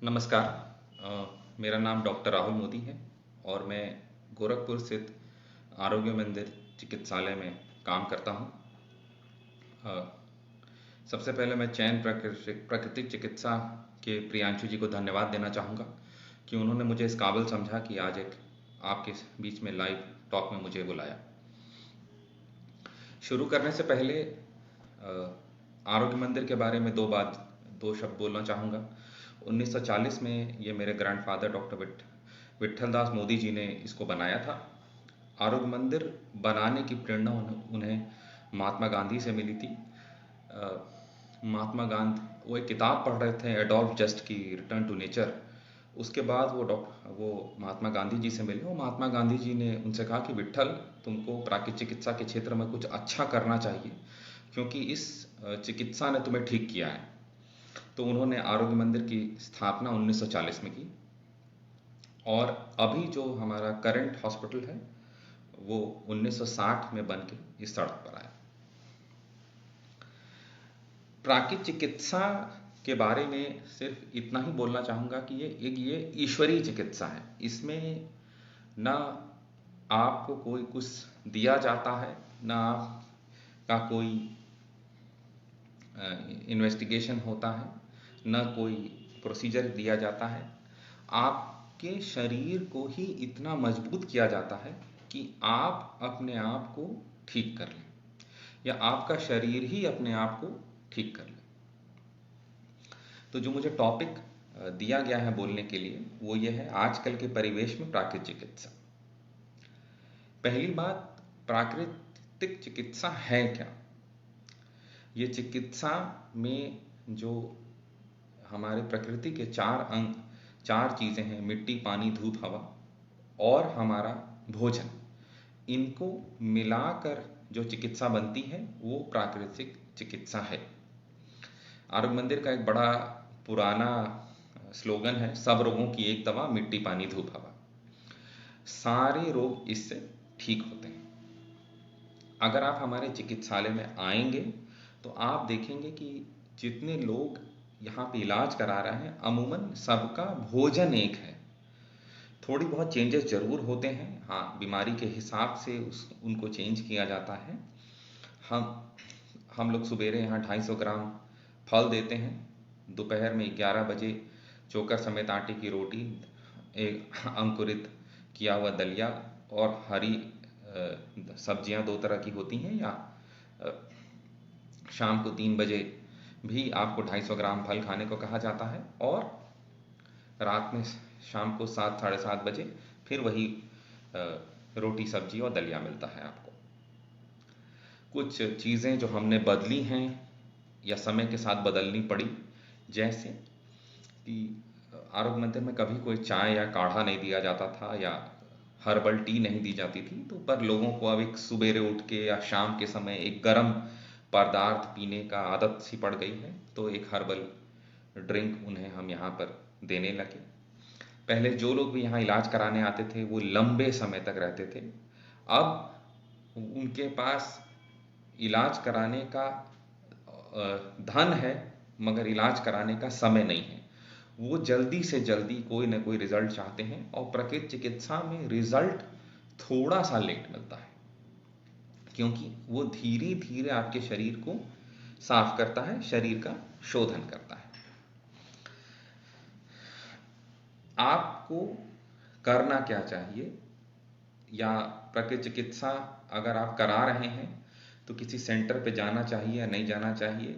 नमस्कार। मेरा नाम डॉक्टर राहुल मोदी है और मैं गोरखपुर स्थित आरोग्य मंदिर चिकित्सालय में काम करता हूँ। अ, सबसे पहले मैं चयन प्राकृतिक चिकित्सा के प्रियांशु जी को धन्यवाद देना चाहूँगा कि उन्होंने मुझे इस काबिल समझा कि आज एक आपके बीच में लाइव टॉक में मुझे बुलाया। शुरू करने से पहले आरोग्य मंदिर के बारे में दो शब्द बोलना चाहूँगा। 1940 में ये मेरे ग्रैंडफादर डॉक्टर विट्ठल दास मोदी जी ने इसको बनाया था। आरोग्य मंदिर बनाने की प्रेरणा उन्हें महात्मा गांधी से मिली थी। महात्मा गांधी वो एक किताब पढ़ रहे थे एडोल्फ जस्ट की रिटर्न टू नेचर। उसके बाद वो महात्मा गांधी जी से मिले और महात्मा गांधी जी ने उनसे कहा कि विट्ठल, तुमको प्राकृतिक चिकित्सा के क्षेत्र में कुछ अच्छा करना चाहिए क्योंकि इस चिकित्सा ने तुम्हें ठीक किया है। तो उन्होंने आरोग्य मंदिर की स्थापना 1940 में की और अभी जो हमारा करंट हॉस्पिटल है वो 1960 में बन के इस सड़क पर आया। प्राकृतिक चिकित्सा के बारे में सिर्फ इतना ही बोलना चाहूँगा कि ये ईश्वरीय चिकित्सा है। इसमें ना आपको कोई कुछ दिया जाता है, ना आपका कोई इन्वेस्टिगेशन होता है, न कोई प्रोसीजर दिया जाता है। आपके शरीर को ही इतना मजबूत किया जाता है कि आप अपने आप को ठीक कर लें या आपका शरीर ही अपने आप को ठीक कर ले। तो जो मुझे टॉपिक दिया गया है बोलने के लिए वो ये है आजकल के परिवेश में प्राकृतिक चिकित्सा। पहली बात, प्राकृतिक चिकित्सा है क्या? ये चिकित्सा में जो हमारे प्रकृति के चार चीज़ें हैं, मिट्टी, पानी, धूप, हवा और हमारा भोजन, इनको मिलाकर जो चिकित्सा बनती है वो प्राकृतिक चिकित्सा है। आरोग्य मंदिर का एक बड़ा पुराना स्लोगन है, सब रोगों की एक दवा, मिट्टी, पानी, धूप, हवा। सारे रोग इससे ठीक होते हैं। अगर आप हमारे चिकित्सालय में आएंगे तो आप देखेंगे कि जितने लोग यहाँ पे इलाज करा रहे हैं अमूमन सबका भोजन एक है। थोड़ी बहुत चेंजेस जरूर होते हैं, हाँ, बीमारी के हिसाब से उनको चेंज किया जाता है। हम लोग सवेरे यहाँ 250 ग्राम फल देते हैं, दोपहर में 11 बजे चोकर समेत आटे की रोटी, एक अंकुरित किया हुआ दलिया और हरी सब्जियां 2 तरह की होती हैं, या शाम को 3 बजे भी आपको 250 ग्राम फल खाने को कहा जाता है और रात में शाम को 7 साढ़े 7 बजे फिर वही रोटी सब्जी और दलिया मिलता है आपको। कुछ चीज़ें जो हमने बदली हैं या समय के साथ बदलनी पड़ी, जैसे कि आरोग्य मंदिर में कभी कोई चाय या काढ़ा नहीं दिया जाता था या हर्बल टी नहीं दी जाती थी, तो पर लोगों को अब एक सुबेरे उठ के या शाम के समय एक गर्म पदार्थ पीने का आदत सी पड़ गई है, तो एक हर्बल ड्रिंक उन्हें हम यहाँ पर देने लगे। पहले जो लोग भी यहाँ इलाज कराने आते थे वो लंबे समय तक रहते थे, अब उनके पास इलाज कराने का धन है मगर इलाज कराने का समय नहीं है। वो जल्दी से जल्दी कोई ना कोई रिजल्ट चाहते हैं और प्राकृतिक चिकित्सा में रिजल्ट थोड़ा सा लेट मिलता है क्योंकि वो धीरे धीरे आपके शरीर को साफ करता है, शरीर का शोधन करता है। आपको करना क्या चाहिए, या प्राकृतिक चिकित्सा अगर आप करा रहे हैं तो किसी सेंटर पे जाना चाहिए या नहीं जाना चाहिए?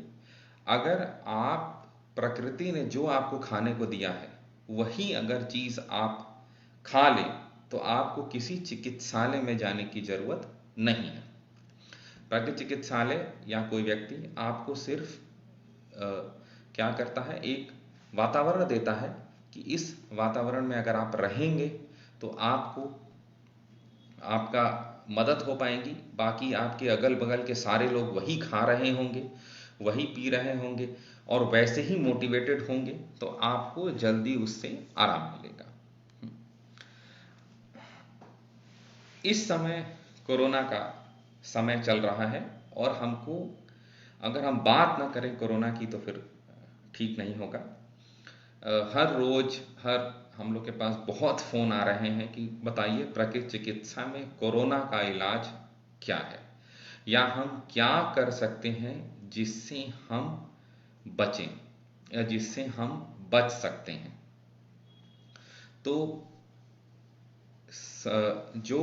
अगर आप प्रकृति ने जो आपको खाने को दिया है वही अगर चीज़ आप खा लें तो आपको किसी चिकित्सालय में जाने की ज़रूरत नहीं है। प्राकृतिक चिकित्सालय या कोई व्यक्ति आपको सिर्फ क्या करता है, एक वातावरण देता है कि इस वातावरण में अगर आप रहेंगे तो आपको आपका मदद हो पाएगी। बाकी आपके अगल बगल के सारे लोग वही खा रहे होंगे, वही पी रहे होंगे और वैसे ही मोटिवेटेड होंगे, तो आपको जल्दी उससे आराम मिलेगा। इस समय कोरोना का समय चल रहा है और अगर हम बात ना करें कोरोना की तो फिर ठीक नहीं होगा। हर रोज हर हम लोग के पास बहुत फोन आ रहे हैं कि बताइए प्राकृतिक चिकित्सा में कोरोना का इलाज क्या है, या हम क्या कर सकते हैं जिससे हम बचें, या जिससे हम बच सकते हैं। तो जो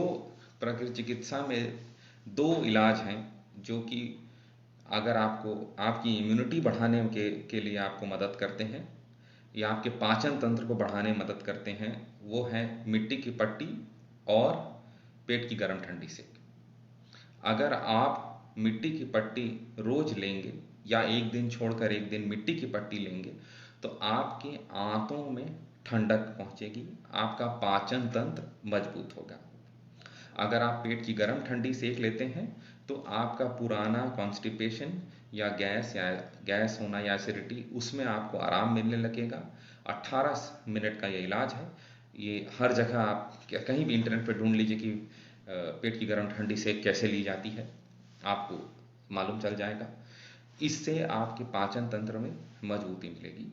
प्राकृतिक चिकित्सा में दो इलाज हैं जो कि अगर आपको आपकी इम्यूनिटी बढ़ाने के लिए आपको मदद करते हैं या आपके पाचन तंत्र को बढ़ाने में मदद करते हैं, वो है मिट्टी की पट्टी और पेट की गर्म ठंडी सेक। अगर आप मिट्टी की पट्टी रोज लेंगे या एक दिन छोड़कर एक दिन मिट्टी की पट्टी लेंगे तो आपके आंतों में ठंडक पहुंचेगी, आपका पाचन तंत्र मजबूत होगा। अगर आप पेट की गर्म ठंडी सेक लेते हैं तो आपका पुराना कॉन्स्टिपेशन या गैस होना या एसिडिटी, उसमें आपको आराम मिलने लगेगा। 18 मिनट का ये इलाज है। ये हर जगह आप कहीं भी इंटरनेट पर ढूंढ लीजिए कि पेट की गर्म ठंडी सेक कैसे ली जाती है, आपको मालूम चल जाएगा। इससे आपके पाचन तंत्र में मजबूती मिलेगी।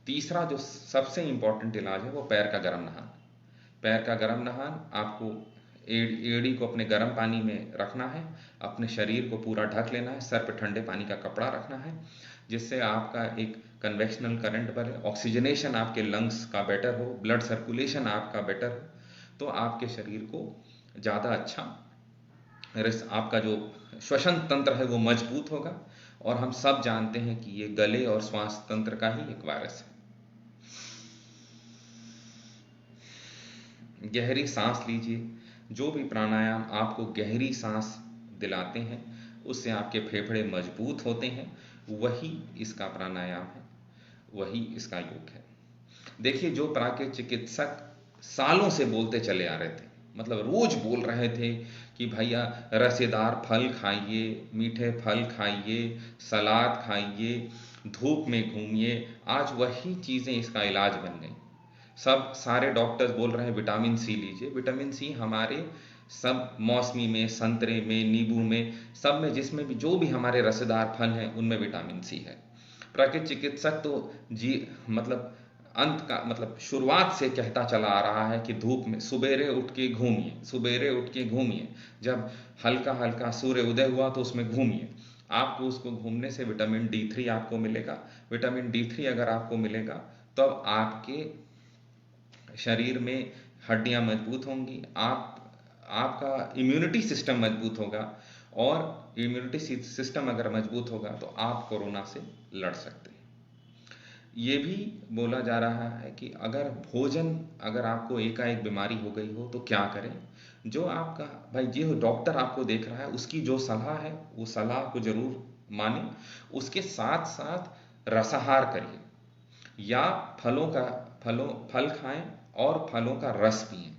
तीसरा जो सबसे इंपॉर्टेंट इलाज है वो पैर का गर्म नहान। पैर का गर्म नहान, आपको एड़ी को अपने गर्म पानी में रखना है, अपने शरीर को पूरा ढक लेना है, सर पे ठंडे पानी का कपड़ा रखना है, जिससे आपका एक कन्वेक्शनल करंट बने, ऑक्सीजनेशन आपके लंग्स का बेटर हो, ब्लड सर्कुलेशन आपका बेटर हो, तो आपके शरीर को ज़्यादा अच्छा, आपका जो श्वसन तंत्र है वो मजबूत होगा। और हम सब जानते हैं कि ये गले और श्वास तंत्र का ही एक वायरस है। गहरी सांस लीजिए। जो भी प्राणायाम आपको गहरी सांस दिलाते हैं उससे आपके फेफड़े मजबूत होते हैं, वही इसका प्राणायाम है, वही इसका योग है। देखिए, जो प्राकृतिक चिकित्सक सालों से बोलते चले आ रहे थे, मतलब रोज बोल रहे थे कि भैया रसेदार फल खाइए, मीठे फल खाइए, सलाद खाइए, धूप में घूमिए, आज वही चीज़ें इसका इलाज बन गई। सब सारे डॉक्टर्स बोल रहे हैं विटामिन सी लीजिए। विटामिन सी हमारे सब मौसमी में, संतरे में, नींबू में, सब में, जिसमें भी जो भी हमारे रसेदार फल हैं उनमें विटामिन सी है। प्राकृतिक चिकित्सक तो जी मतलब अंत का मतलब शुरुआत से कहता चला आ रहा है कि धूप में सुबेरे उठ के घूमिए, सुबेरे उठ के घूमिए, जब हल्का हल्का सूर्य उदय हुआ तो उसमें घूमिए। आपको उसको घूमने से विटामिन D3 आपको मिलेगा। विटामिन D3 अगर आपको मिलेगा तब आपके शरीर में हड्डियां मजबूत होंगी, आपका इम्यूनिटी सिस्टम मजबूत होगा, और इम्यूनिटी सिस्टम अगर मजबूत होगा तो आप कोरोना से लड़ सकते हैं। ये भी बोला जा रहा है कि अगर भोजन, अगर आपको एकाएक बीमारी हो गई हो तो क्या करें। जो आपका भाई जो डॉक्टर आपको देख रहा है उसकी जो सलाह है वो सलाह को जरूर माने, उसके साथ साथ रसाहार करिए, या फल खाएं और फलों का रस पिएं,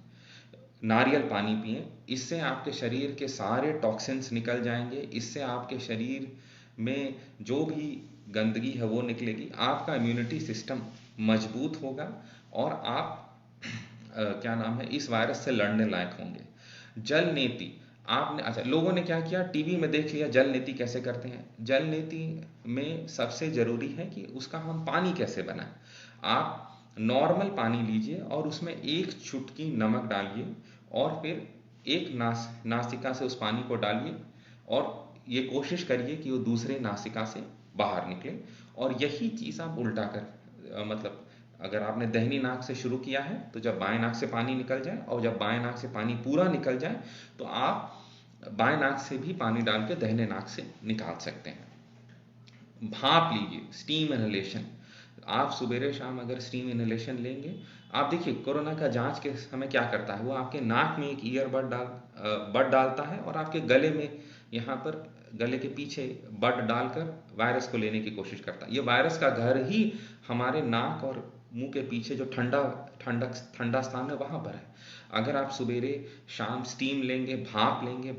नारियल पानी पिएं। इससे आपके शरीर के सारे टॉक्सिन्स निकल जाएंगे, इससे आपके शरीर में जो भी गंदगी है वो निकलेगी, आपका इम्यूनिटी सिस्टम मजबूत होगा और आप क्या नाम है, इस वायरस से लड़ने लायक होंगे। जल नीति आपने, अच्छा, लोगों ने क्या किया, टीवी में देख लिया जल नीति कैसे करते हैं। जल नीति में सबसे जरूरी है कि उसका हम पानी कैसे बनाएं। आप नॉर्मल पानी लीजिए और उसमें एक चुटकी नमक डालिए और फिर एक नासिका से उस पानी को डालिए और ये कोशिश करिए कि वो दूसरे नासिका से बाहर निकले। और यही चीज़ आप उल्टा कर मतलब अगर आपने दाहिनी नाक से शुरू किया है तो जब बाएं नाक से पानी निकल जाए, और जब बाएं नाक से पानी पूरा निकल जाए तो आप बाएं नाक से भी पानी डाल के दाहिने नाक से निकाल सकते हैं। भाप लीजिए, स्टीम इनहेलेशन। आप सुबेरे शाम अगर स्टीम इनहेलेशन लेंगे, आप देखिए कोरोना का जांच के समय क्या करता है, वो आपके नाक में एक ईयरबड बड डालता है और आपके गले में, यहाँ पर गले के पीछे बड डालकर वायरस को लेने की कोशिश करता है। ये वायरस का घर ही हमारे नाक और मुंह के पीछे जो ठंडा स्थान है वहां पर है। अगर आप सुबेरे शाम स्टीम लेंगे, भाप लेंगे,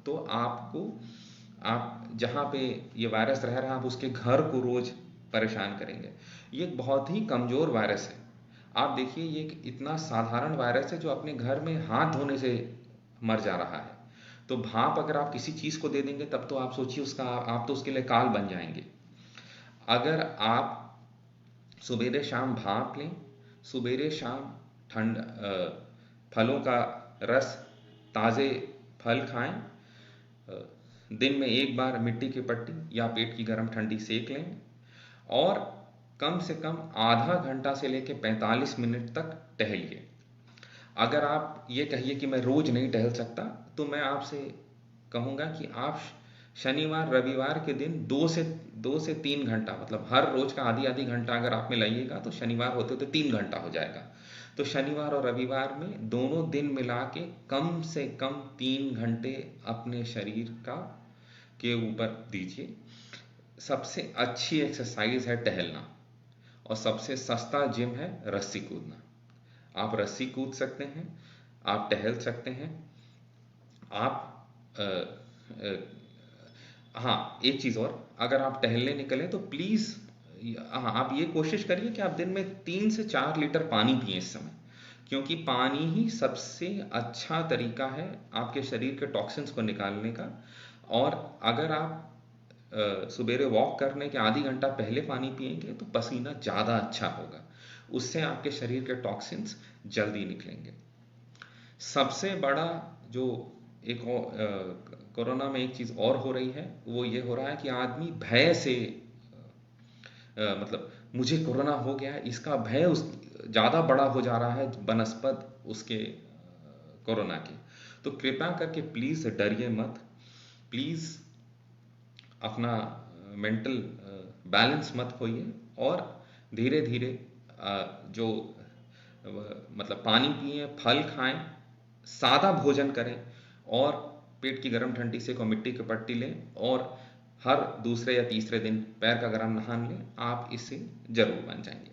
तो आप जहाँ पे ये वायरस रह रहा है आप उसके घर को रोज परेशान करेंगे। ये एक बहुत ही कमजोर वायरस है। आप देखिए, ये एक इतना साधारण वायरस है जो अपने घर में हाथ धोने से मर जा रहा है। तो भाप अगर आप किसी चीज को दे देंगे तब तो आप सोचिए उसका, आप तो उसके लिए काल बन जाएंगे। अगर आप सवेरे शाम भाप लें, सवेरे शाम ठंड फलों का रस, ताज़े फल खाएं, दिन में एक बार मिट्टी की पट्टी या पेट की गर्म ठंडी सेक लें, और कम से कम आधा घंटा से लेकर 45 मिनट तक टहलिए। अगर आप ये कहिए कि मैं रोज नहीं टहल सकता, तो मैं आपसे कहूँगा कि आप शनिवार रविवार के दिन 2 से 3 घंटा, मतलब हर रोज का आधी आधी घंटा अगर आप में लाइएगा तो शनिवार होते होते 3 घंटा हो जाएगा। तो शनिवार और रविवार में दोनों दिन मिला के कम से कम 3 घंटे अपने शरीर का के ऊपर दीजिए। सबसे अच्छी एक्सरसाइज है टहलना, और सबसे सस्ता जिम है रस्सी कूदना। आप रस्सी कूद सकते हैं, आप टहल सकते हैं, आप हाँ, एक चीज़ और, अगर आप टहलने निकलें तो प्लीज़, हाँ, आप ये कोशिश करिए कि आप दिन में 3 से 4 लीटर पानी पिएं इस समय, क्योंकि पानी ही सबसे अच्छा तरीका है आपके शरीर के टॉक्सिन्स को निकालने का। और अगर आप सवेरे वॉक करने के आधी घंटा पहले पानी पिएंगे तो पसीना ज़्यादा अच्छा होगा, उससे आपके शरीर के टॉक्सिन्स जल्दी निकलेंगे। सबसे बड़ा जो एक कोरोना में एक चीज़ और हो रही है, वो ये हो रहा है कि आदमी भय से, मतलब मुझे कोरोना हो गया है, इसका भय उस ज़्यादा बड़ा हो जा रहा है बनस्पत उसके कोरोना के। तो कृपया करके प्लीज़ डरिए मत, प्लीज़ अपना मेंटल बैलेंस मत खोइए, और धीरे धीरे जो मतलब पानी पिएं, फल खाएं, सादा भोजन करें, और पेट की गर्म ठंडी से को मिट्टी की पट्टी लें, और हर दूसरे या तीसरे दिन पैर का गर्म नहान लें। आप इससे जरूर बन जाएंगे।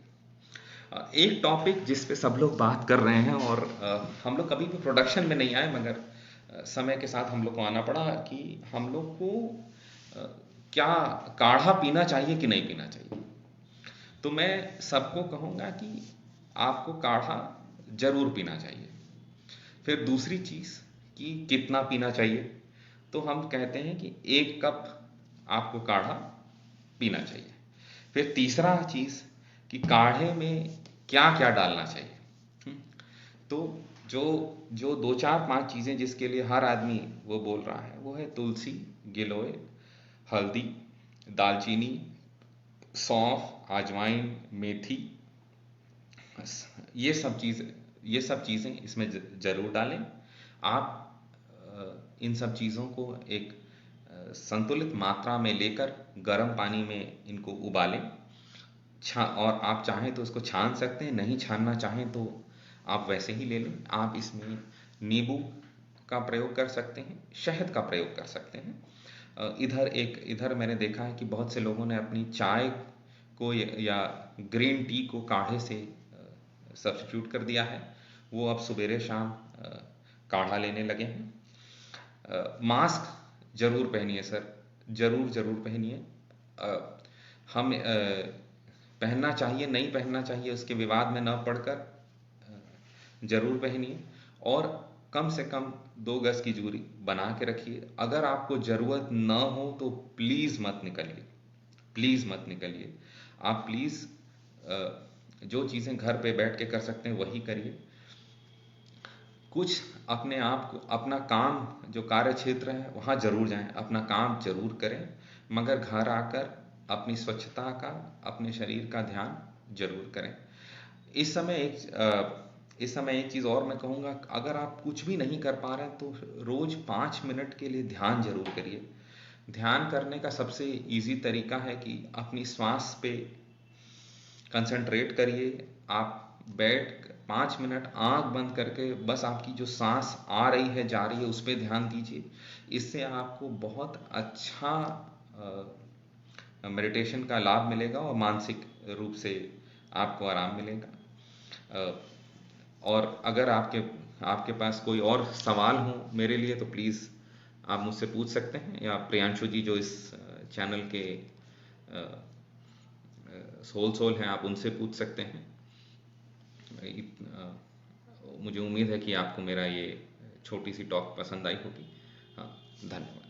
एक टॉपिक जिस पे सब लोग बात कर रहे हैं, और हम लोग कभी भी प्रोडक्शन में नहीं आए, मगर समय के साथ हम लोग को आना पड़ा कि हम लोग को क्या काढ़ा पीना चाहिए कि नहीं पीना चाहिए। तो मैं सबको कहूँगा कि आपको काढ़ा जरूर पीना चाहिए। फिर दूसरी चीज़ कि कितना पीना चाहिए, तो हम कहते हैं कि 1 कप आपको काढ़ा पीना चाहिए। फिर तीसरा चीज़ कि काढ़े में क्या क्या डालना चाहिए। तो जो जो 2 4 5 चीज़ें जिसके लिए हर आदमी वो बोल रहा है, वो है तुलसी, गिलोय, हल्दी, दालचीनी, सौंफ, अजवाइन, मेथी। ये सब चीज़ें इसमें ज़रूर डालें। आप इन सब चीज़ों को एक संतुलित मात्रा में लेकर गर्म पानी में इनको उबालें। और आप चाहें तो इसको छान सकते हैं, नहीं छानना चाहें तो आप वैसे ही ले लें। आप इसमें नींबू का प्रयोग कर सकते हैं, शहद का प्रयोग कर सकते हैं। इधर मैंने देखा है कि बहुत से लोगों ने अपनी चाय को या ग्रीन टी को काढ़े से सब्स्टिट्यूट कर दिया है। वो अब सवेरे शाम काढ़ा लेने लगे हैं। मास्क जरूर पहनिए सर, जरूर जरूर पहनिए। हम पहनना चाहिए नहीं पहनना चाहिए उसके विवाद में न पड़कर जरूर पहनिए, और कम से कम 2 गज की दूरी बना के रखिए। अगर आपको ज़रूरत न हो तो प्लीज़ मत निकलिए, प्लीज़ मत निकलिए। आप प्लीज़ जो चीज़ें घर पे बैठ के कर सकते हैं वही करिए। कुछ अपने आप को, अपना काम जो कार्य क्षेत्र है वहाँ जरूर जाएं, अपना काम जरूर करें, मगर घर आकर अपनी स्वच्छता का, अपने शरीर का ध्यान जरूर करें। इस समय एक चीज़ और मैं कहूँगा, अगर आप कुछ भी नहीं कर पा रहे हैं तो रोज़ 5 मिनट के लिए ध्यान जरूर करिए। ध्यान करने का सबसे इजी तरीका है कि अपनी श्वास पे कंसंट्रेट करिए। आप बैठ 5 मिनट आंख बंद करके बस आपकी जो सांस आ रही है जा रही है उस पर ध्यान दीजिए। इससे आपको बहुत अच्छा मेडिटेशन का लाभ मिलेगा, और मानसिक रूप से आपको आराम मिलेगा। और अगर आपके पास कोई और सवाल हो मेरे लिए तो प्लीज़ आप मुझसे पूछ सकते हैं, या प्रियांशु जी जो इस चैनल के सोल हैं, आप उनसे पूछ सकते हैं। मुझे उम्मीद है कि आपको मेरा ये छोटी सी टॉक पसंद आई होगी। हाँ, धन्यवाद।